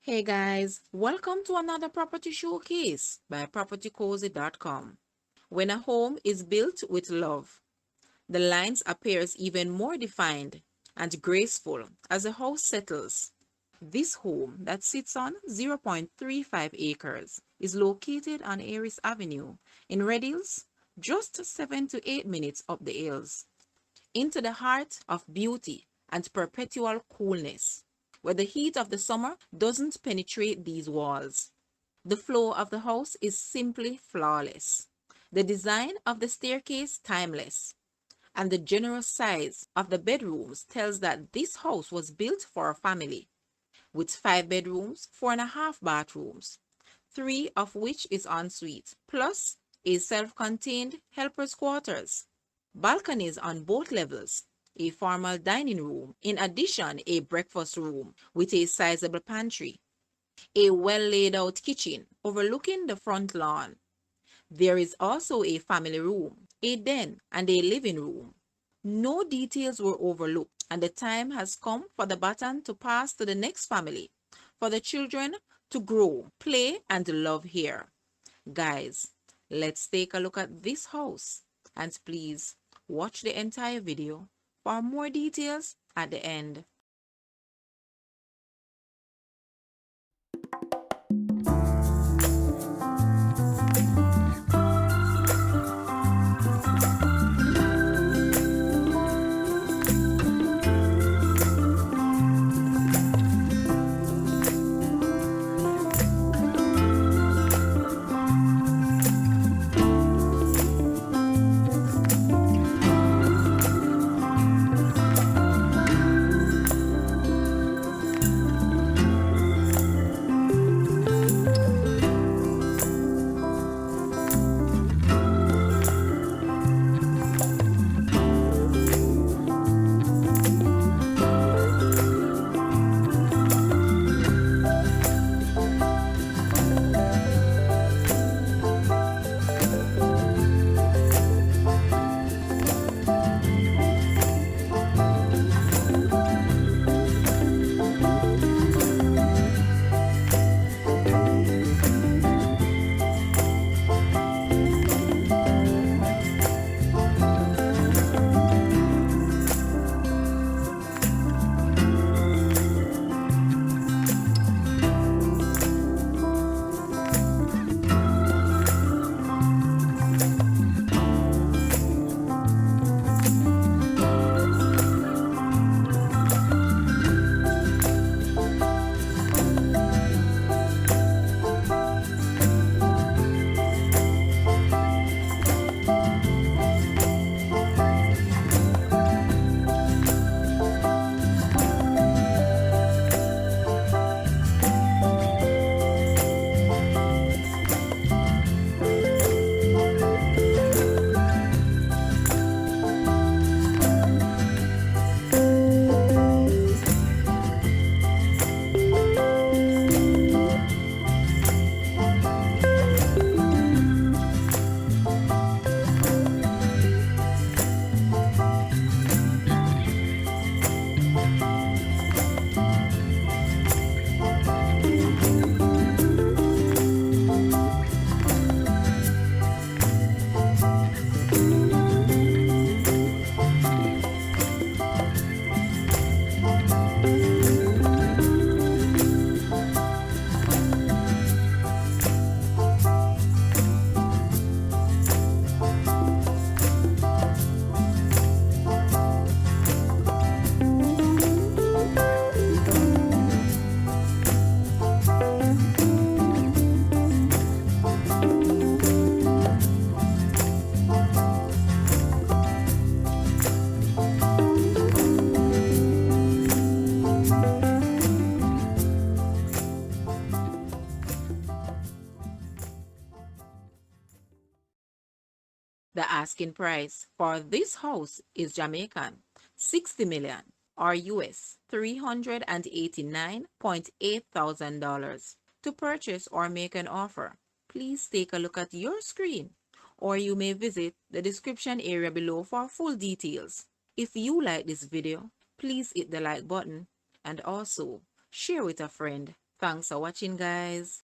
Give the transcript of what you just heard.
Hey guys, welcome to another property showcase by propertycozy.com. When a home is built with love, the lines appears even more defined and graceful as the house settles. This home that sits on 0.35 acres is located on Aris Avenue in Red Hills, just 7 to 8 minutes up the hills, into the heart of beauty and perpetual coolness, where the heat of the summer doesn't penetrate these walls. The floor of the house is simply flawless. The design of the staircase timeless, and the generous size of the bedrooms tells that this house was built for a family, with 5 bedrooms, 4.5 bathrooms, 3 of which is ensuite, plus a self-contained helper's quarters, balconies on both levels, a formal dining room, in addition a breakfast room with a sizable pantry, a well laid out kitchen overlooking the front lawn. There is also a family room, a den, and a living room. No details were overlooked, and the time has come for the baton to pass to the next family, for the children to grow, play, and love here. Guys, let's take a look at this house, and please watch the entire video for more details at the end. The asking price for this house is Jamaican 60 million or US $389,800. To purchase or make an offer, please take a look at your screen, or you may visit the description area below for full details. If you like this video, please hit the like button and also share with a friend. Thanks for watching, guys.